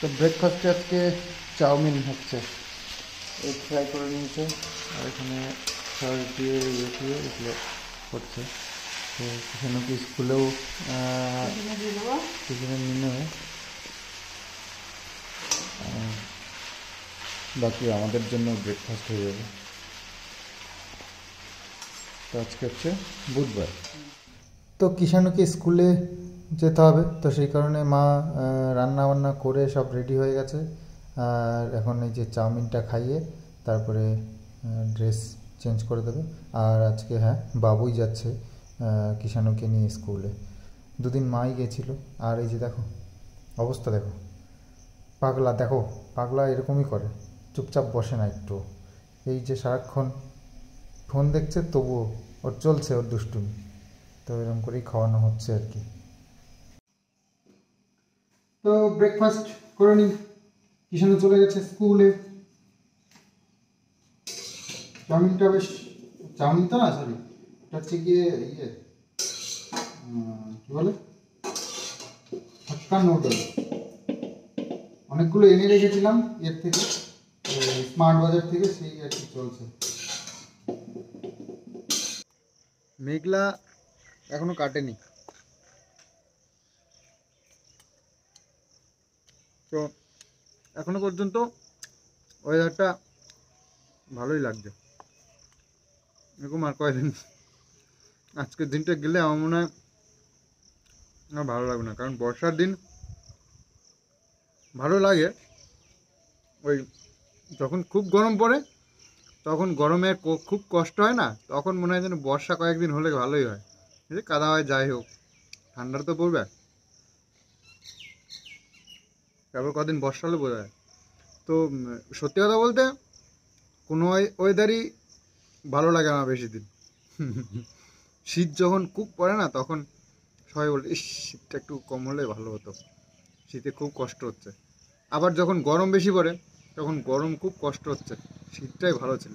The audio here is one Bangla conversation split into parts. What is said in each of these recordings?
তো ব্রেকফাস্টে আজকে চাউমিন হচ্ছে, এগ ফ্রাই করে নিয়েছে আর এখানে সস দিয়ে দিয়ে এগুলো করছে। তো সেখানে কি স্কুলেও টিফিনে নিয়ে নেবে, বাকি আমাদের জন্য ব্রেকফাস্ট হয়ে যাবে। তো আজকে হচ্ছে বুধবার, তো কিষাণুকে স্কুলে যেতে হবে, তো সেই কারণে মা রান্না বান্না করে সব রেডি হয়ে গেছে। আর এখন এই যে চাউমিনটা খাইয়ে তারপরে ড্রেস চেঞ্জ করে দেবে। আর আজকে হ্যাঁ বাবুই যাচ্ছে কিষাণুকে নিয়ে স্কুলে, দুদিন মাই গেছিল। আর এই যে দেখো অবস্থা দেখো, পাগলা দেখো, পাগলা এরকমই করে, চুপচাপ বসে না একটু। এই যে সারাক্ষণ ফোন দেখছে তবুও ওর চলছে ওর দুষ্টুমি, তো এরকম করেই খাওয়ানো হচ্ছে আর কি। তো ব্রেকফাস্ট করে নিই, কিষাণু চলে গেছে স্কুলে। চাউমিনটা বেশ, চাউমিন তো না সরি, এটা হচ্ছে গিয়ে ইয়ে কী বলে হাক্কা নুডল, অনেকগুলো এনে রেখেছিলাম এর থেকে, স্মার্ট বাজার থেকে, সেই আর কি চলছে। মেঘলা এখনো কাটেনি, তো এখনো পর্যন্ত ওয়েদারটা ভালোই লাগছে। এরকম আর কয়েকদিন, আজকের দিনটা গেলে আমার মনে হয় আর ভালো লাগবে না, কারণ বর্ষার দিন ভালো লাগে ওই যখন খুব গরম পড়ে, তখন গরমে খুব কষ্ট হয় না, তখন মনে হয় যেন বর্ষা কয়েকদিন হলে ভালোই হয়, কাদা হয় যাই হোক, ঠান্ডাটা তো পড়বে, তারপর কদিন বর্ষা হলে বোঝা যায়। তো সত্যি কথা বলতে কোনো ওয়েদারই ভালো লাগে না বেশি দিন। শীত যখন খুব পড়ে না, তখন সবাই বলে ইস শীতটা একটু কম হলে ভালো হতো, শীতে খুব কষ্ট হচ্ছে। আবার যখন গরম বেশি পড়ে তখন গরম খুব কষ্ট হচ্ছে, শীতটাই ভালো ছিল।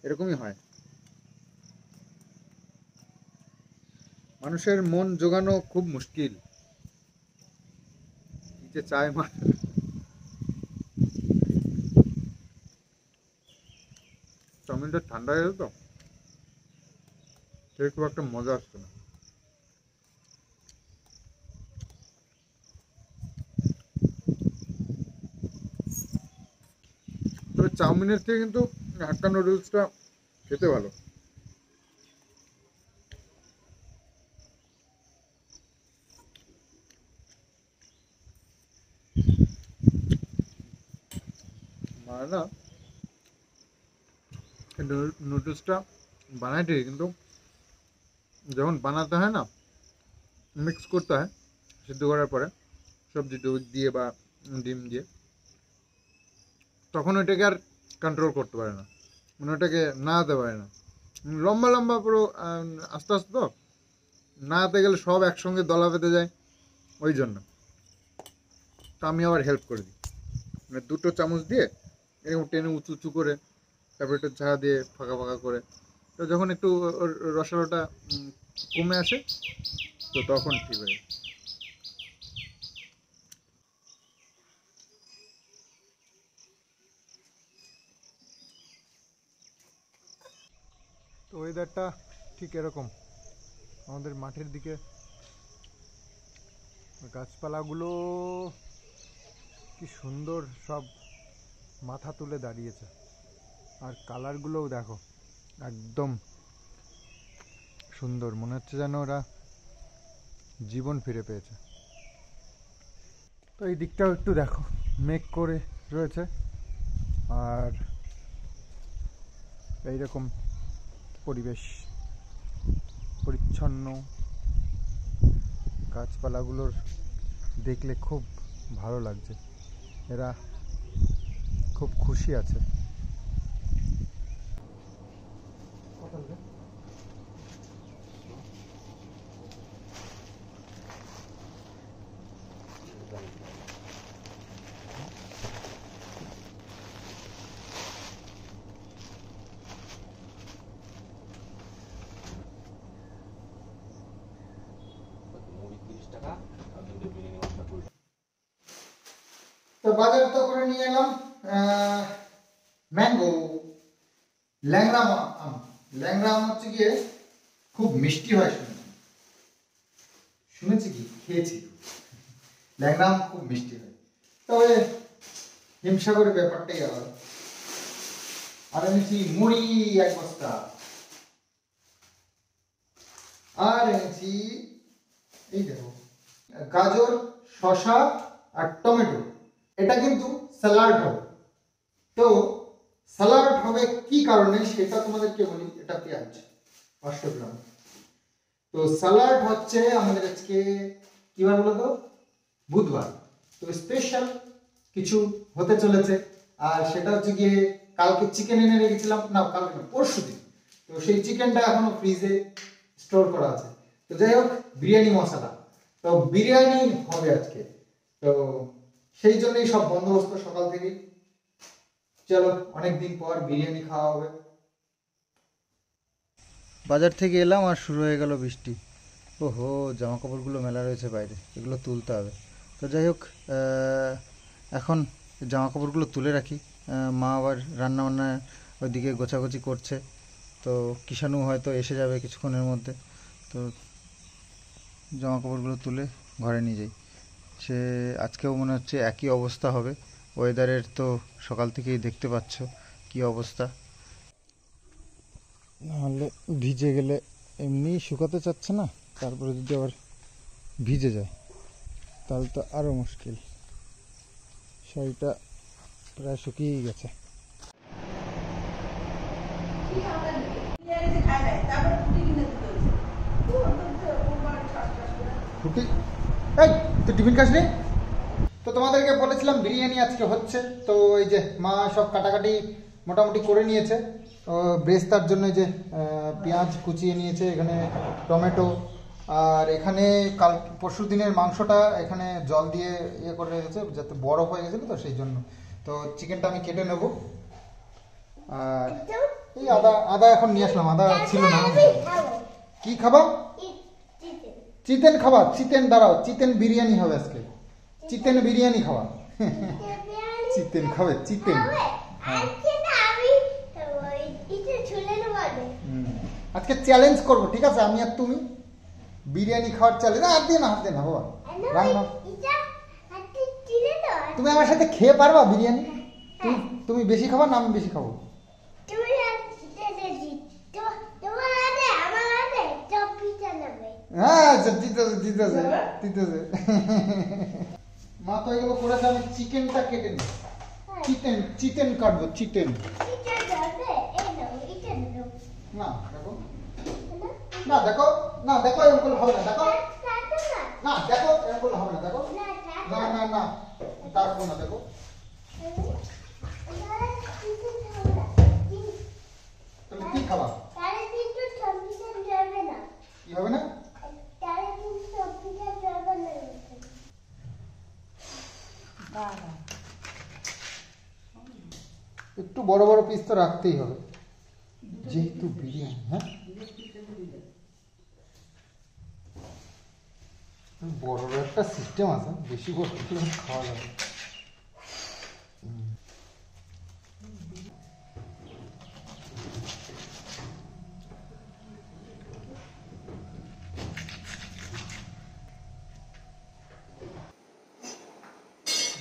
এরকমই হয়, মানুষের মন জোগানো খুব মুশকিল, কি যে চায় চাউমিনটা ঠান্ডা হয়ে গেল তো সে খুব একটা মজা আসছে না। তবে চাউমিনের থেকে কিন্তু হাক্কা নুডলসটা খেতে ভালো। মানে না নুডলসটা বানায় ঠিকই, কিন্তু যখন বানাতে হয় না, মিক্স করতে হয় সিদ্ধ করার পরে সবজি টবজি দিয়ে বা ডিম দিয়ে, তখন ওইটাকে আর কন্ট্রোল করতে পারে না, মানে ওটাকে নাড়াতে পারে না, লম্বা লম্বা পুরো আস্তে আস্তে তো নাড়াতে গেলে সব একসঙ্গে দলা পেতে যায়, ওই জন্য তো আমি আবার হেল্প করে দিই, মানে দুটো চামচ দিয়ে এরকম টেনে উঁচু উঁচু করে, তারপরে একটু ঝাড়া দিয়ে ফাঁকা ফাঁকা করে, তো যখন একটু ওর রসালোটা কমে আসে তো তখন ঠিক হয়ে যায়। তো ওয়েদারটা ঠিক এরকম, আমাদের মাঠের দিকে গাছপালাগুলো কি সুন্দর সব মাথা তুলে দাঁড়িয়েছে, আর কালারগুলোও দেখো একদম সুন্দর, মনে হচ্ছে যেন ওরা জীবন ফিরে পেয়েছে। তো এই দিকটাও একটু দেখো মেঘ করে রয়েছে, আর এইরকম পরিবেশ পরিচ্ছন্ন, গাছপালাগুলোর দেখলে খুব ভালো লাগছে, এরা খুব খুশি আছে। তো বাজার তো করে নিয়ে এলাম ম্যাঙ্গো, ল্যাংড়া আম। ল্যাংড়া আম হচ্ছে গিয়ে খুব মিষ্টি হয় শুনেছি কি খেয়েছি, ল্যাংড়া আম খুব মিষ্টি হয়। তবে হিমসাগরের ব্যাপারটাই আলাদা। আর এনেছি মুড়ি 1 বস্তা, আর এনেছি এই দেখো গাজর, শসা আর টমেটো। এটা কিন্তু স্যালাড হবে। তো স্যালাড হবে কি কারণে সেটা তোমাদেরকে বলি। এটা পেঁয়াজ 500 গ্রাম। তো স্যালাড হচ্ছে আমাদের আজকে কি বার বলো তো, বুধবার। তো স্পেশাল কিছু হতে চলেছে। আর সেটা হচ্ছে গিয়ে কালকে চিকেন এনে রেখেছিলাম, না কালকে না পরশুদিন। তো সেই চিকেনটা এখনো ফ্রিজে স্টোর করা আছে। তো যাই হোক, বিরিয়ানি মশলা, তো বিরিয়ানি হবে আজকে। তো সেই জন্যই সব বন্দোবস্ত সকাল থেকেই। চলো, অনেকদিন পর বিরিয়ানি খাওয়া হবে। বাজার থেকে এলাম আর শুরু হয়ে গেল বৃষ্টি। ওহো, জামা কাপড়গুলো মেলা রয়েছে বাইরে, এগুলো তুলতে হবে। তো যাই হোক, এখন জামা কাপড়গুলো তুলে রাখি। মা আবার রান্নাবান্না ওইদিকে গোছাগুছি করছে। তো কিষাণু হয়তো এসে যাবে কিছুক্ষণের মধ্যে। তো জামা কাপড়গুলো তুলে ঘরে নিয়ে যাই। সে আজকেও মনে হচ্ছে একই অবস্থা হবে। ওয়েদারের তো সকাল থেকেই দেখতে পাচ্ছ কি অবস্থা। নাহলে ভিজে গেলে এমনি শুকাতে চাচ্ছে না, তারপরে যদি আবার ভিজে যায় তাহলে তো আরও মুশকিল। শাড়িটা প্রায় শুকিয়েই গেছে। ফুটি এই তো টিফিন খাস নেই? তো তোমাদেরকে বলেছিলাম বিরিয়ানি আজকে হচ্ছে। তো এই যে মা সব কাটাকাটি মোটামুটি করে নিয়েছে। ব্রেস্তার জন্য যে পেঁয়াজ কুচিয়ে নিয়েছে, এখানে টমেটো, আর এখানে কাল পরশু দিনের মাংসটা এখানে জল দিয়ে ইয়ে করে রেখেছে যাতে বরফ হয়ে গেছিলো, তো সেই জন্য। তো চিকেনটা আমি কেটে নেব। আর এই আদা এখন নিয়ে আসলাম, আদা ছিল না। কি খাবা? চিকেন খাবা? চিকেন, দাঁড়াও, চিকেন বিরিয়ানি হবে আজকে। চিকেন বিরিয়ানি খাওয়া। চিকেন খাবে? চিকেন আজকে চ্যালেঞ্জ করবো, ঠিক আছে? আমি আর তুমি বিরিয়ানি খাওয়ার চ্যালেঞ্জ। হাত দিয়ে না, হাত দিয়ে না বাবা, রান্না। তুমি আমার সাথে খেয়ে পারবা বিরিয়ানি? তুমি বেশি খাবা না আমি বেশি খাবো? হ্যাঁ, জিতেছে। মা তো এগুলো করেছে, আমি চিকেনটা কেটে নিই। চিকেন কাটবো, চিকেন। না দেখো, না দেখো, না দেখো, এরকম হবে না, দেখো না, দেখো এরকম হবে না, দেখো না না না, কাটবো না, দেখো। তুমি কি খাবা? কি হবে না? একটু বড় বড় পিস তো রাখতেই হবে যেহেতু বিরিয়ানি। হ্যাঁ, বড় একটা সিস্টেম আছে, বেশি বড় খাওয়া যাবে।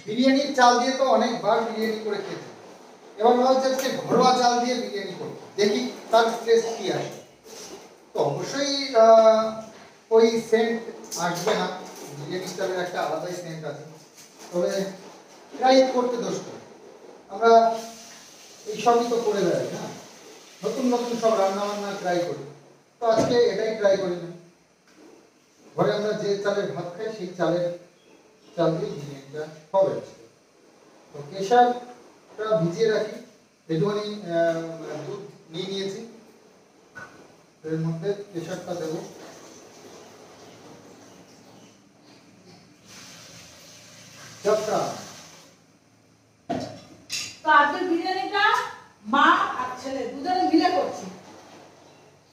বিরিয়ানির চাল দিয়ে তো অনেকবার বিরিয়ানি করে খেতে, এবার ভাবছি আজকে ঘরোয়া চাল দিয়ে বিরিয়ানি করবো, দেখি তার টেস্ট কি আসে। তো অবশ্যই ওই সেন্ট আসবে না, বিরিয়ানি চালের একটা আলাদাই সেন্ট আছে। তবে ট্রাই করতে দোষ করে, আমরা এইসবই তো করে বেড়াই না, নতুন নতুন সব রান্না বান্না ট্রাই করি। তো আজকে এটাই ট্রাই করি না। ঘরে আমরা যে চালের ভাত খাই সেই চাল দিয়ে বিরিয়ানিটা হবে। তো কেশরটা ভিজিয়ে রাখি, একটুখানি দুধ নিয়ে নিয়েছি, এর মধ্যে কেশরটা দেবো। চপটা তো আজকে বিরিয়ানিটা মা আর ছেলে দুজনে মিলে করছি।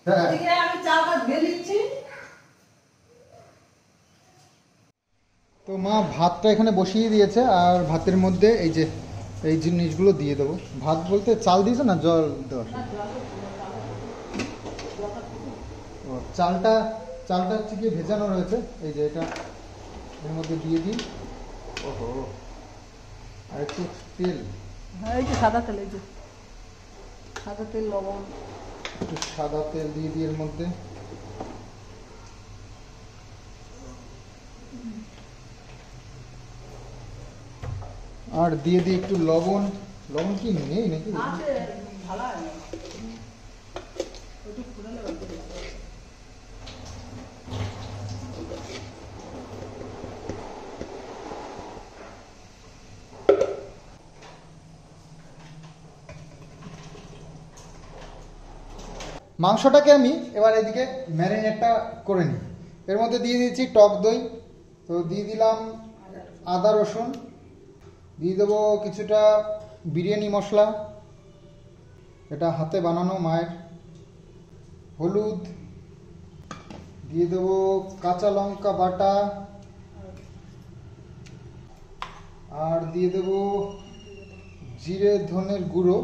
হ্যাঁ, এদিকে আমি চালটা ধুয়ে নিচ্ছি। তো তো মা ভাতটা এখানে বসিয়ে দিয়েছে, আর ভাতের মধ্যে এই যে এই জিনিসগুলো দিয়ে দেবো। ভাত বলতে চাল দিয়েছে না জল দেওয়া? ও চালটা চালটা হচ্ছে কি ভেজানো রয়েছে, এই যে এটা এর মধ্যে দিয়ে দিই। ওহো, আর একটু তেল, হ্যাঁ এই যে সাদা তেল, এই যে সাদা তেল, লবণ, একটু সাদা তেল দিয়ে দিই এর মধ্যে। আর দিয়ে দিই একটু লবণ। লবণ কি নেই নাকি? মাংসটাকে আমি এবার এদিকে ম্যারিনেটটা করে নিই। এর মধ্যে দিয়ে দিয়েছি টক দই, তো দিয়ে দিলাম আদা রসুন, দিয়ে দেবো কিছুটা বিরিয়ানি মশলা, এটা হাতে বানানো মায়ের, হলুদ, দিয়ে দেবো কাঁচা লঙ্কা বাটা, আর দিয়ে দেবো জিরে ধনের গুঁড়ো,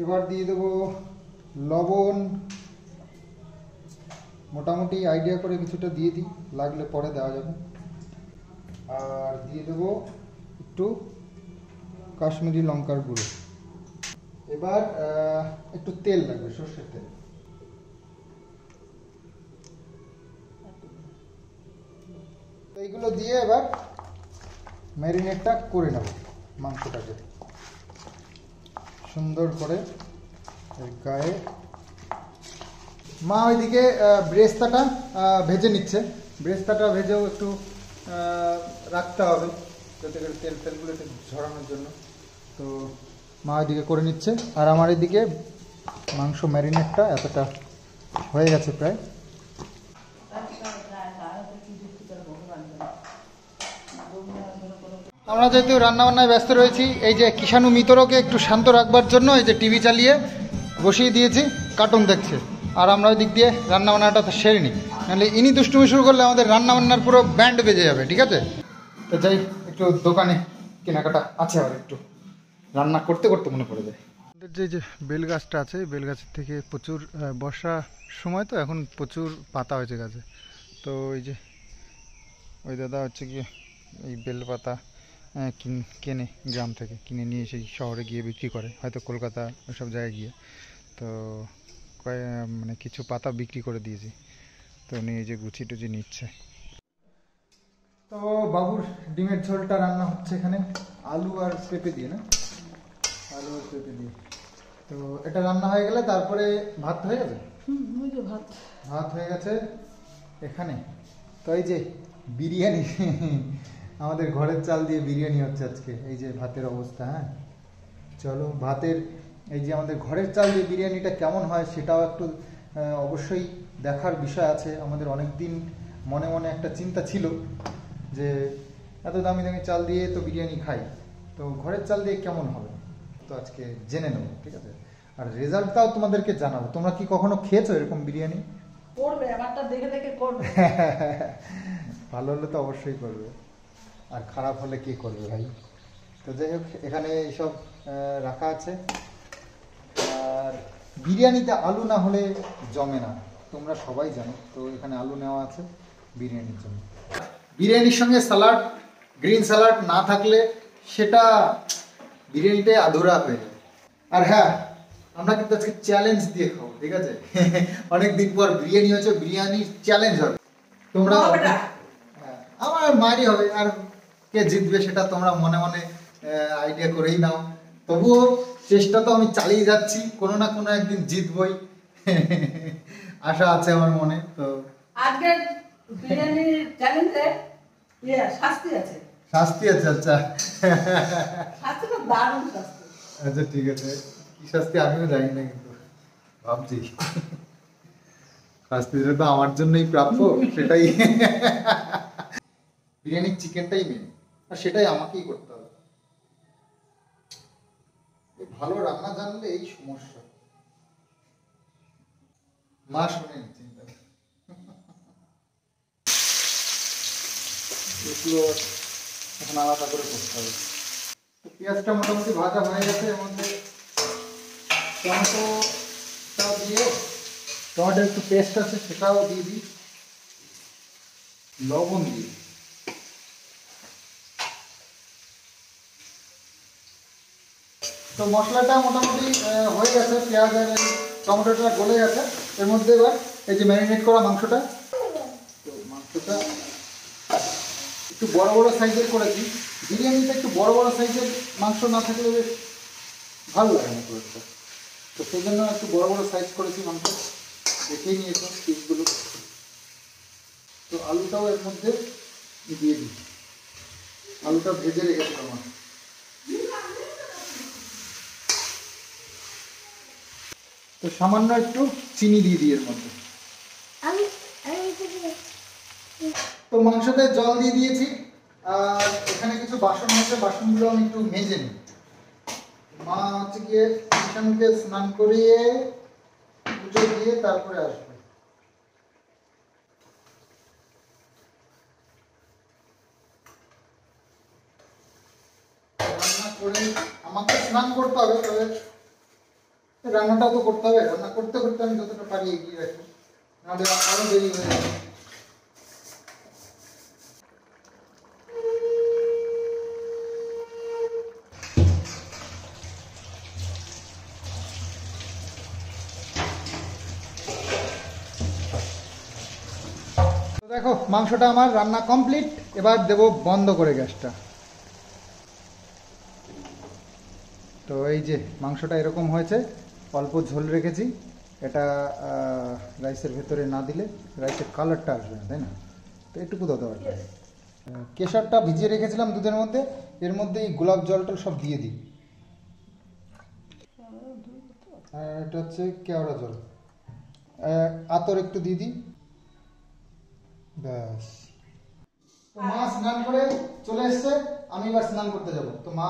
এবার দিয়ে দেবো লবণ, মোটামুটি আইডিয়া করে কিছুটা দিয়ে দিই, লাগলে পরে দেওয়া যাবে। আর দিয়ে দেবো একটু কাশ্মীরি লঙ্কার গুঁড়ো। এবার একটু তেল লাগবে, সর্ষের তেল। তো এইগুলো দিয়ে এবার ম্যারিনেটটা করে নেব মাংসটাকে সুন্দর করে এর গায়ে। মা ওইদিকে ব্রেস্তাটা ভেজে নিচ্ছে, ব্রেস্তাটা ভেজেও একটু রাখতে হবে যাতে করে তেল ফেলগুলো একটু ঝরানোর জন্য। তো মা ওইদিকে করে নিচ্ছে, আর আমার এদিকে মাংস ম্যারিনেটটা এতটা হয়ে গেছে প্রায়। আমরা যেহেতু রান্নাবান্নায় ব্যস্ত রয়েছি, এই যে কিষাণু মিতরকে একটু শান্ত রাখবার জন্য এই যে টিভি চালিয়ে বসিয়ে দিয়েছি, কার্টুন দেখছে, আর আমরা ওই দিক দিয়ে রান্নাবান্নাটা তো সেরে নিই, নাহলে ইনি দুষ্টুমি শুরু করলে আমাদের রান্নাবান্নার পুরো ব্যান্ড বেজে যাবে। ঠিক আছে, তো যাই একটু দোকানে কেনাকাটা আছে, আর একটু রান্না করতে করতে মনে পড়ে যায়। আমাদের যে বেল গাছটা আছে, বেল গাছের থেকে প্রচুর বর্ষা সময় তো এখন প্রচুর পাতা হয়েছে গাছে। তো এই যে ওই দাদা হচ্ছে কি এই বেল পাতা কেনে, গ্রাম থেকে কিনে নিয়ে এসে শহরে গিয়ে বিক্রি করে, হয়তো কলকাতা ওসব জায়গায় গিয়ে। তো মানে কিছু পাতা বিক্রি করে দিয়েছি, তো উনি এই যে গুছি টুচি নিচ্ছে। তো বাবুর ডিমের ঝোলটা রান্না হচ্ছে এখানে আলু আর পেঁপে দিয়ে, না আলু আর পেঁপে দিয়ে। তো এটা রান্না হয়ে গেলে তারপরে ভাত হয়ে যাবে। ভাত হয়ে গেছে এখানে। তো এই যে বিরিয়ানি আমাদের ঘরের চাল দিয়ে বিরিয়ানি হচ্ছে আজকে, এই যে ভাতের অবস্থা। হ্যাঁ চলো, ভাতের এই যে আমাদের ঘরের চাল দিয়ে বিরিয়ানিটা কেমন হয় সেটাও একটু অবশ্যই দেখার বিষয় আছে। আমাদের অনেক দিন মনে মনে একটা চিন্তা ছিল যে এত দামি দামি চাল দিয়ে তো বিরিয়ানি খাই, তো ঘরের চাল দিয়ে কেমন হবে, তো আজকে জেনে নেব। ঠিক আছে, আর রেজাল্টটাও তোমাদেরকে জানাবো। তোমরা কি কখনো খেয়েছো এরকম বিরিয়ানি? করবে, আমারটা দেখে দেখে করবে। ভালো হলে তো অবশ্যই করবে, আর খারাপ হলে কি করবে ভাই। তো যাই হোক, এখানে এইসব রাখা আছে। আর বিরিয়ানিতে আলু না হলে জমে না, তোমরা সবাই জানো। তো এখানে আলু নেওয়া আছে বিরিয়ানির জন্য। বিরিয়ানির সঙ্গে স্যালাড, গ্রিন স্যালাড না থাকলে সেটা বিরিয়ানিটাই আধুরা হয়ে যায়। আর হ্যাঁ, আমরা কিন্তু আজকে চ্যালেঞ্জ দিয়ে খাবো। ঠিক আছে, অনেকদিন পর বিরিয়ানি হচ্ছে, বিরিয়ানির চ্যালেঞ্জ হবে। তোমরা আমার মারি হবে, আর কে জিতবে সেটা তোমরা মনে মনে আইডিয়া করেই নাও। তবুও চেষ্টা তো আমি চালিয়ে যাচ্ছি, কোনো না কোনো একদিন জিতবই আশা আছে আমার মনে। তো আজকের বিরিয়ানির চ্যালেঞ্জে শাস্তি আছে। শাস্তি আছে? আচ্ছা, শাস্তিটা দারুণ শাস্তি। আচ্ছা ঠিক আছে, কি শাস্তি আমিও জানি না, কিন্তু ভাবছি শাস্তিটা তো আমার জন্যই প্রাপ্য, সেটাই বিরিয়ানির চিকেনটাই মেন, আর সেটাই আমাকেই করতে হবে। ভালো রান্না জানলে এই সমস্যা। মা শোনেন চিন্তা নেই। এগুলো এখন আলাদা করে করতে হবে। তো পেঁয়াজটা মোটামুটি ভাজা হয়ে গেছে, এর মধ্যে টমেটোটাও দিয়ে, টমেটোর একটু পেস্ট আছে সেটাও দিয়ে দিই, লবণ দিই। তো মশলাটা মোটামুটি হয়ে গেছে, পেঁয়াজ আর টমেটোটা গলে গেছে। এর মধ্যে এবার এই যে ম্যারিনেট করা মাংসটা, তো মাংসটা একটু বড় বড় সাইজের করেছি। বিরিয়ানিতে একটু বড় বড় সাইজের মাংস না থাকলে বেশ ভালো লাগে না করেছে, তো সেই জন্য একটু বড় বড় সাইজ করেছি মাংস, দেখেই নিয়েছো পিসগুলো। তো আলুটাও এর মধ্যে দিয়ে দিই, আলুটা ভেজে রেখেছি আমার। তো সামান্য একটু চিনি দিয়ে দিই এর মধ্যে। তো মাংসতে জল দিয়ে দিয়েছি, আর এখানে কিছু বাসন আছে, বাসনগুলো আমি একটু মেজে নিই। মা হচ্ছে গিয়ে ঈশানকে স্নান করিয়ে পুজো দিয়ে তারপরে আসবে। রান্না করে আমাকে স্নান করতে হবে, তবে রান্নাটাও তো করতে হবে। রান্না করতে করতে আমি যতটা পারি এগিয়ে রাখি, নাহলে আরো দেরি হয়ে যাবে। দেখো মাংসটা আমার রান্না কমপ্লিট, এবার দেব বন্ধ করে গ্যাসটা। তো এই যে মাংসটা এরকম হয়েছে, অল্প ঝোল রেখেছি। এটা রাইসের ভেতরে না দিলে রাইসের কালারটা আসবে না, তাই না? তো এটুকু দাও আর কেশরটা ভিজিয়ে রেখেছিলাম দুধের মধ্যে, এর মধ্যে এই গোলাপ জলটা সব দিয়ে দিই। আর এটা হচ্ছে কেওড়া জল, আতর একটু দিয়ে দিই, ব্যাস। তো মা স্নান করে চলে এসছে, আমি এবার স্নান করতে যাব। তো মা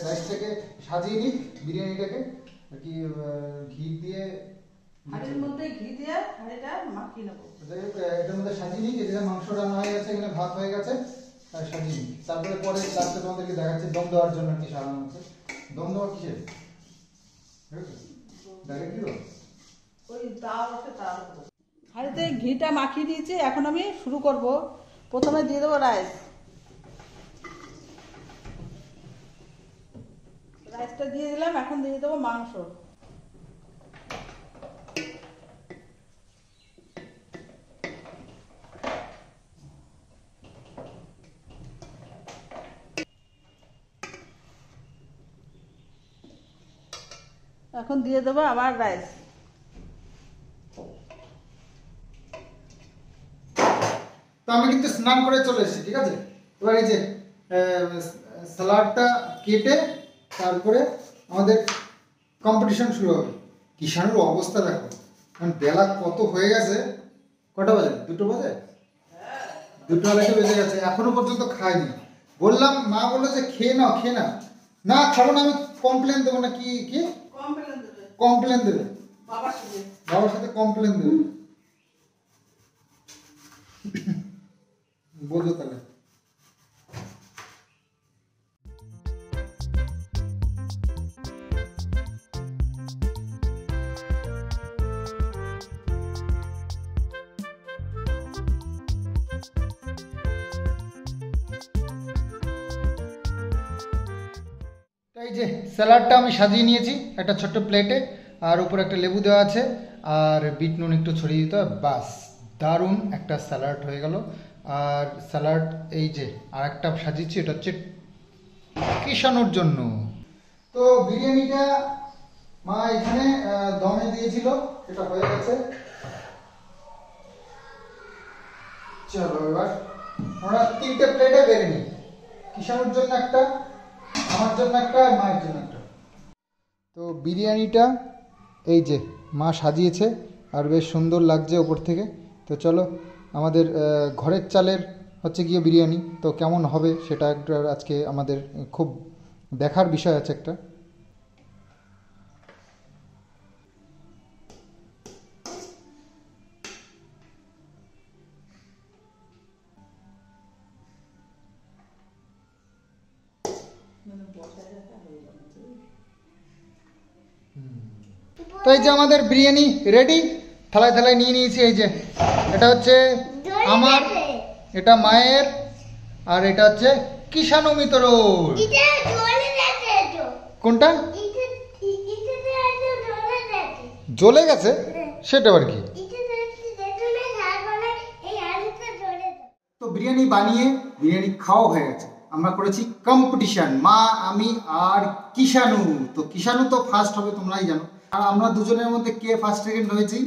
রাইসটাকে সাজিয়ে নিই, বিরিয়ানিটাকে আর কি ঘি দিয়ে, হাঁড়ির মধ্যে ঘি দিয়ে হাঁড়িটা মাখিয়ে নেবো। এটার মধ্যে সাজিয়ে নিই। যেটা মাংস রান্না হয়ে গেছে, এখানে ভাত হয়ে গেছে, সাজিয়ে নিই। তারপরে পরে লাস্টে তোমাদেরকে দেখাচ্ছি দম দেওয়ার জন্য কি সাজানো হচ্ছে। দম দেওয়া কিসের দেখে কি ওই তাও আছে, তাও হাঁড়িতে ঘিটা মাখিয়ে দিয়েছি, এখন আমি শুরু করব। প্রথমে দিয়ে দেবো রাইস। রাইসটা দিয়ে দিলাম, এখন দিয়ে দেবো মাংস। এখন দিয়ে দেবো আবার রাইস। তো আমি কিন্তু স্নান করে চলে এসেছি, ঠিক আছে। এবার এই যে স্যালাডটা কেটে তারপরে আমাদের কম্পিটিশন শুরু হবে। কিষাণুর অবস্থা দেখো, কারণ বেলা কত হয়ে গেছে। কটা বাজে? 2টো বাজে, 2টো আড়াইটে বেজে গেছে, এখনো পর্যন্ত খাইনি। বললাম, মা বললো যে খেয়ে নাও, খেয়ে নাও। না খাবো না, আমি কমপ্লেন দেবো। না কি কি কমপ্লেন দেবে? বাবার সাথে কমপ্লেন দেবে, বোঝো তাহলে। এই যে স্যালাডটা আমি সাজিয়ে নিয়েছি একটা ছোট্ট প্লেটে, আর উপরে একটা লেবু দেওয়া আছে, আর বিট নুন একটু ছড়িয়ে দিতে হবে, বাস দারুণ একটা স্যালাড হয়ে গেল। আর স্যালাড এই যে আর একটা সাজিয়েছি, এটা হচ্ছে কিষাণুর জন্য। তো বিরিয়ানিটা মা এখানে দমে দিয়েছিল, এটা হয়ে গেছে। চলো এবার আমরা 3টে প্লেটে বেড়ে নিই, কিষাণুর জন্য একটা, আমার জন্য একটা, মায়ের জন্য একটা। তো বিরিয়ানিটা এই যে মা সাজিয়েছে, আর বেশ সুন্দর লাগছে ওপর থেকে। তো চলো, আমাদের ঘরের চালের হচ্ছে গিয়ে বিরিয়ানি, তো কেমন হবে সেটা একটা আজকে আমাদের খুব দেখার বিষয় আছে একটা। তো এই যে আমাদের বিরিয়ানি রেডি, থালায় থালায় নিয়ে নিয়েছি। এই যে এটা হচ্ছে আমার, এটা মায়ের, আর এটা হচ্ছে কিষাণু মিত্রর। কোনটা জ্বলে গেছে সেটা আবার কি? তো বিরিয়ানি বানিয়ে বিরিয়ানি খাওয়া হয়ে গেছে। আমরা করেছি কম্পিটিশন, মা, আমি আর কিষাণু। তো কিষাণু তো ফার্স্ট হবে, তোমরাই জানো। আর আমরা দুজনের মধ্যে কে ফার্স্ট সেকেন্ড হয়েছি,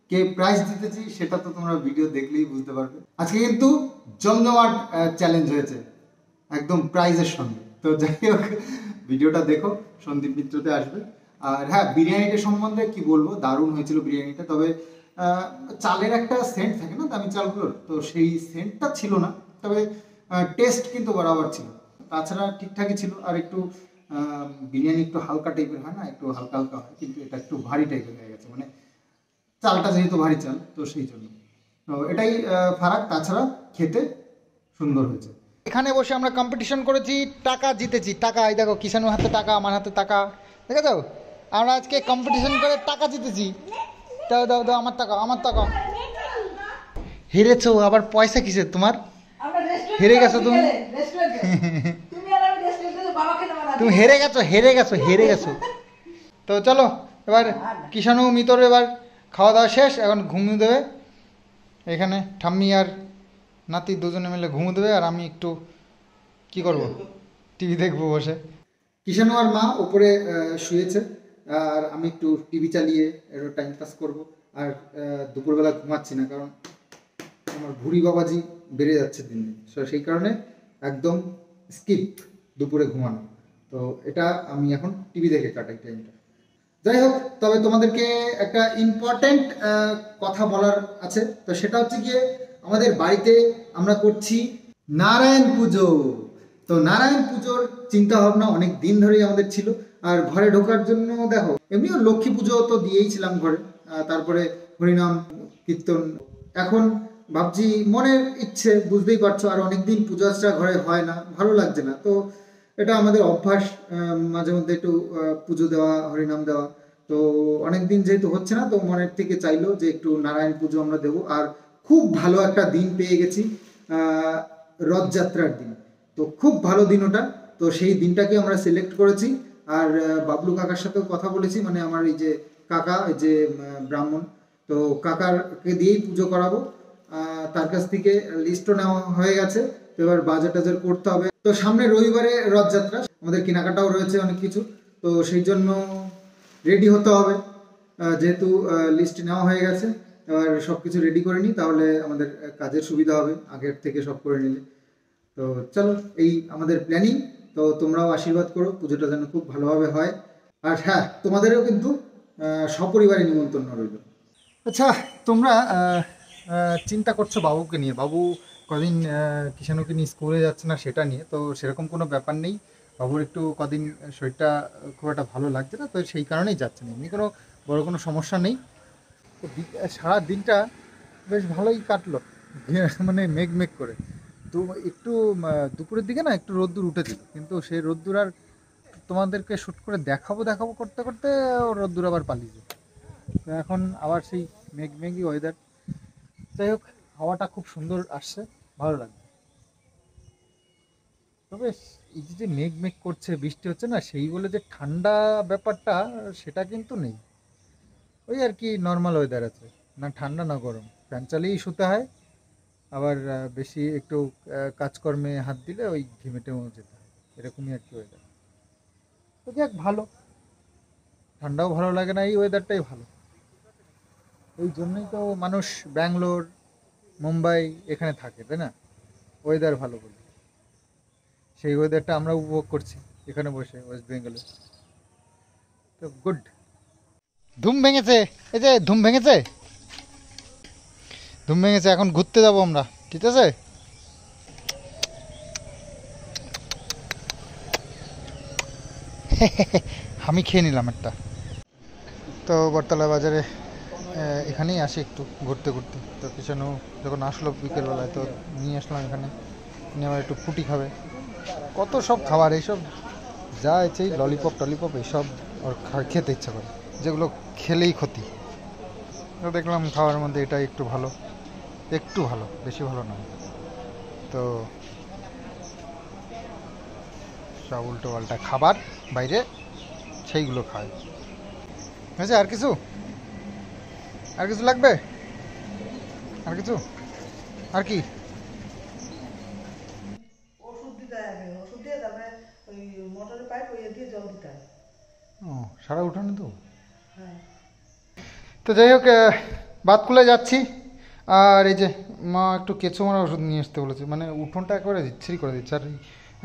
কে প্রাইজ জিতেছি, সেটা তো তোমরা ভিডিও দেখলেই বুঝতে পারবে। আজকে কিন্তু জমজমাট চ্যালেঞ্জ হয়েছে একদম প্রাইজের সঙ্গে। তো যাই হোক, ভিডিওটা দেখো, সন্দীপ মিত্রতে আসবে। আর হ্যাঁ, বিরিয়ানিটা সম্বন্ধে কি বলবো, দারুণ হয়েছিল বিরিয়ানিটা। তবে চালের একটা সেন্ট থাকে না দামি চালগুলোর, তো সেই সেন্টটা ছিল না। তবে টেস্ট কিন্তু বরাবর ছিল, তাছাড়া ঠিকঠাকই ছিল। আর একটু বিরিয়ানি একটু হালকা টাইপের হয় না, একটু হালকা হালকা হয়, কিন্তু এটা একটু ভারী টাইপের হয়ে গেছে, মানে চালটা যেহেতু ভারী চাল, তো সেই জন্য। তো এটাই ফারাক, তাছাড়া খেতে সুন্দর হয়েছে। এখানে বসে আমরা কম্পিটিশন করেছি, টাকা জিতেছি। টাকা, এই দেখো কিষাণুর হাতে টাকা, আমার হাতে টাকা, দেখে দাও। আমরা আজকে কম্পিটিশন করে টাকা জিতেছি। দাও দাও দাও, আমার টাকা, আমার টাকা। হেরেছো আবার, পয়সা কিসের তোমার? হেরে গেছো তুমি, তুমি হেরে গেছো, হেরে গেছো, হেরে গেছো। তো চলো এবার কিষাণু মিতর এবার খাওয়া দাওয়া শেষ, এখন ঘুমিয়ে দেবে। এখানে ঠাম্মি আর নাতি দুজনে মিলে ঘুমো দেবে, আর আমি একটু কি করব, টিভি দেখবো বসে। কিষাণু আর মা উপরে শুয়েছে, আর আমি একটু টিভি চালিয়ে একটু টাইম পাস করবো। আর দুপুরবেলা ঘুমাচ্ছি না, কারণ আমার ভুঁড়ি বাবাজি বেড়ে যাচ্ছে দিন দিন। সেই কারণে একদম স্কিপ দুপুরে ঘুমানো। তো এটা আমি এখন টিভি দেখে কাটাই টাইমটা। যাই হোক, তবে তোমাদেরকে একটা ইম্পর্টেন্ট কথা বলার আছে। তো সেটা হচ্ছে গিয়ে, আমাদের বাড়িতে আমরা করছি নারায়ণ পুজো। তো নারায়ণ পুজোর চিন্তা ভাবনা অনেক দিন ধরেই আমাদের ছিল। আর ঘরে ঢোকার জন্য দেখো, এমনিও লক্ষ্মী পুজো তো দিয়েইছিলাম ঘরে, তারপরে হরিনাম কীর্তন। এখন ভাবছি, মনের ইচ্ছে বুঝতেই পারছো, আর অনেকদিন পুজো আর্চা ঘরে হয় না, ভালো লাগছে না। তো এটা আমাদের অভ্যাস, মাঝে মধ্যে একটু পুজো দেওয়া, হরিনাম দেওয়া। তো অনেকদিন যেহেতু হচ্ছে না, তো মনের থেকে চাইলো যে একটু নারায়ণ পুজো আমরা দেবো। আর খুব ভালো একটা দিন পেয়ে গেছি, রথযাত্রার দিন। তো খুব ভালো দিন ওটা। তো সেই দিনটাকে আমরা সিলেক্ট করেছি। আর বাবলু কাকার সাথেও কথা বলেছি, মানে আমার এই যে কাকা, এই যে ব্রাহ্মণ, তো কাকারকে দিয়েই পুজো করাবো। তার কাছ থেকে লিস্টও নেওয়া হয়ে গেছে। তো এবার বাজার টাজার করতে হবে। তো সামনে রবিবারে রথযাত্রা, আমাদের কেনাকাটাও রয়েছে অনেক কিছু। তো সেই জন্য রেডি হতে হবে, যেহেতু লিস্ট নেওয়া হয়ে গেছে। এবার সব কিছু রেডি করে নিই, তাহলে আমাদের কাজের সুবিধা হবে আগের থেকে সব করে নিলে। তো চলো, এই আমাদের প্ল্যানিং। তো তোমরাও আশীর্বাদ করো, পুজোটা যেন খুব ভালোভাবে হয়। আর হ্যাঁ, তোমাদেরও কিন্তু সপরিবারে নিমন্ত্রণ রইল। আচ্ছা, তোমরা চিন্তা করছো বাবুকে নিয়ে, বাবু কদিন কিষাণুকে নিয়ে স্কুলে যাচ্ছে না সেটা নিয়ে। তো সেরকম কোনো ব্যাপার নেই, বাবুর একটু কদিন শরীরটা খুব একটা ভালো লাগছে না, তো সেই কারণেই যাচ্ছে না, এমনি কোনো বড় কোনো সমস্যা নেই। তো সারা দিনটা বেশ ভালোই কাটলো, মানে মেঘ মেঘ করে। তো একটু দুপুরের দিকে না একটু রোদ্দুর উঠেছিল, কিন্তু সেই রোদ্দুর আর তোমাদেরকে শ্যুট করে দেখাবো দেখাবো করতে করতে রোদ্দুর আবার পালিয়ে যায়। তো এখন আবার সেই মেঘ মেঘই ওয়েদার। যাই হোক, হাওয়াটা খুব সুন্দর আসছে, ভালো লাগছে। তবে এই যে মেঘ মেঘ করছে, বৃষ্টি হচ্ছে না, সেই বলে যে ঠান্ডা ব্যাপারটা সেটা কিন্তু নেই। ওই আর কি নর্মাল ওয়েদার আছে, না ঠান্ডা না গরম, ফ্যান চালিয়েই শুতে হয়। আবার বেশি একটু কাজকর্মে হাত দিলে ওই ঘিমেটেও যেতে হয়, এরকমই আর কি ওয়েদার। তো যাক, ভালো, ঠান্ডাও ভালো লাগে না, এই ওয়েদারটাই ভালো। ওই জন্যই তো মানুষ ব্যাঙ্গালোর, মুম্বাই এখানে থাকে, তাই না? ওয়েদার ভালো বলে। সেই ওয়েদারটা আমরা উপভোগ করছি এখানে বসে ওয়েস্ট বেঙ্গলে। তো গুড। ধুম ভেঙেছে, এই যে ধুম ভেঙেছে, ধুম ভেঙেছে। এখন ঘুরতে যাবো আমরা, ঠিক আছে? আমি খেয়ে নিলাম একটা। তো বটতলা বাজারে এখানেই আসি একটু ঘুরতে ঘুরতে। তো কিষাণু যখন আসলো বিকেলবেলায়, তো নিয়ে আসলাম এখানে, নিয়ে আবার একটু ফুটি খাবে, কত সব খাবার। এইসব যা আছে ললিপপ টলিপপ এইসব ওর খেতে ইচ্ছা করে, যেগুলো খেলেই ক্ষতি। তো দেখলাম খাওয়ার মধ্যে এটা একটু ভালো, বেশি ভালো নয়। তো সব উল্টো পাল্টা খাবার বাইরে সেইগুলো খায়। হয়েছে? আর কিছু লাগবে? আর কিছু? আর কি? ওষুধ দিতে হবে, ওষুধ দিয়ে তারপরে ওই মোটরের পাইপ ওই দিয়ে জল দিতে হয়। ও, সারা উঠানে তো। হ্যাঁ। তো যাই হোক, বাতকুলে যাচ্ছি। আর এই যে মা একটু কেঁচো মারা ওষুধ নিয়ে আসতে বলেছে, মানে উঠোনটা একেবারে ছিঁড়ি করে দিচ্ছে। আর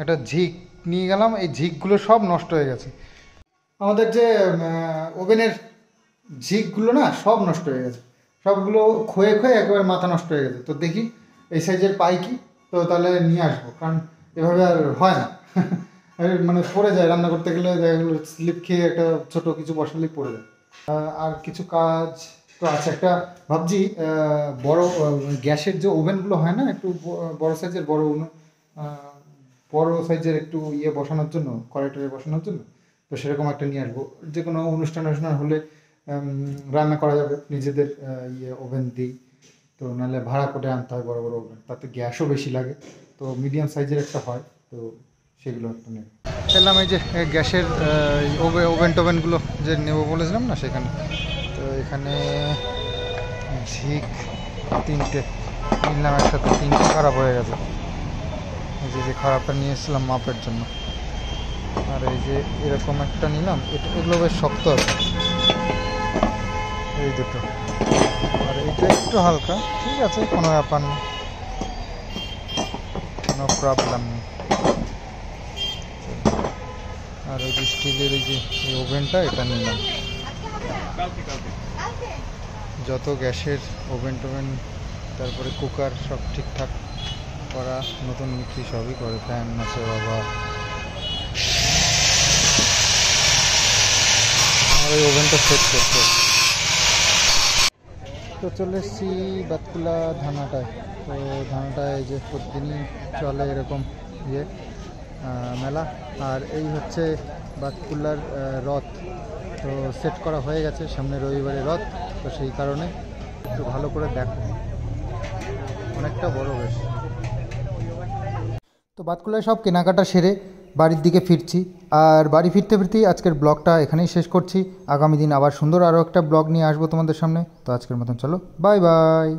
একটা ঝিক নিয়ে গেলাম, এই ঝিকগুলো সব নষ্ট হয়ে গেছে। আমাদের যে ওভেনের ঝিকগুলো না সব নষ্ট হয়ে গেছে, সবগুলো ক্ষয়ে একেবারে মাথা নষ্ট হয়ে গেছে। তো দেখি এই সাইজের পাই কি, তো তাহলে নিয়ে আসবো, কারণ এভাবে আর হয় না। মানে পড়ে যায়, রান্না করতে গেলে জায়গাগুলো স্লিপ খেয়ে একটা ছোট কিছু বসালেই পড়ে যায়। আর কিছু কাজ তো আছে। একটা ভাবছি বড় গ্যাসের যে ওভেনগুলো হয় না, একটু বড় সাইজের, বড় সাইজের একটু ইয়ে বসানোর জন্য, কড়াই বসানোর জন্য। তো সেরকম একটা নিয়ে আসবো, যে কোনো অনুষ্ঠান হলে রান্না করা যাবে নিজেদের ইয়ে ওভেন দিই। তো নাহলে ভাড়া করে আনতে হয় বড় বড় ওভেন, তাতে গ্যাসও বেশি লাগে। তো মিডিয়াম সাইজের একটা হয়, তো সেগুলো একটা নেব। এলাম এই যে গ্যাসের ওভেনগুলো যে নেবো বলেছিলাম না, সেখানে। তো এখানে ঝিক 3টে নিলাম একসাথে, 3টে খারাপ হয়ে গেছে। এই যে খারাপটা নিয়ে এসেছিলাম মাপের জন্য। আর এই যে এরকম একটা নিলাম, এগুলো বেশ শক্ত আছে, এই দুটো। আর এইটা একটু হালকা, ঠিক আছে, কোনো ব্যাপার না, কোনো প্রবলেম নেই। আর ওই যে স্টিলের এই যে ওভেনটা, এটা নিলাম। যত গ্যাসের ওভেন টোভেন, তারপরে কুকার সব ঠিকঠাক করা, নতুন বিক্রি সবই করে। ফ্যান আছে বাবা, আমার ওই ওভেনটা সেট করতে। তো চলে এসেছি বাতকুলা ধানাটায়। তো ধানাটায় এই যে প্রতিদিনই চলে এরকম ইয়ে মেলা। আর এই হচ্ছে বাতকুলার রথ। তো সেট করা হয়ে গেছে, সামনে রবিবারে রথ। তো সেই কারণে একটু ভালো করে দেখো, অনেকটা বড় বেশ। তো বাতকুলায় সব কেনাকাটা সেরে বাড়ির দিকে ফিরছি। আর বাড়ি ফিরতে ফিরতেই আজকের ব্লগটা এখানেই শেষ করছি। আগামী দিন আবার সুন্দর আরও একটা ব্লগ নিয়ে আসবো তোমাদের সামনে। তো আজকের মতন চলো, বাই বাই।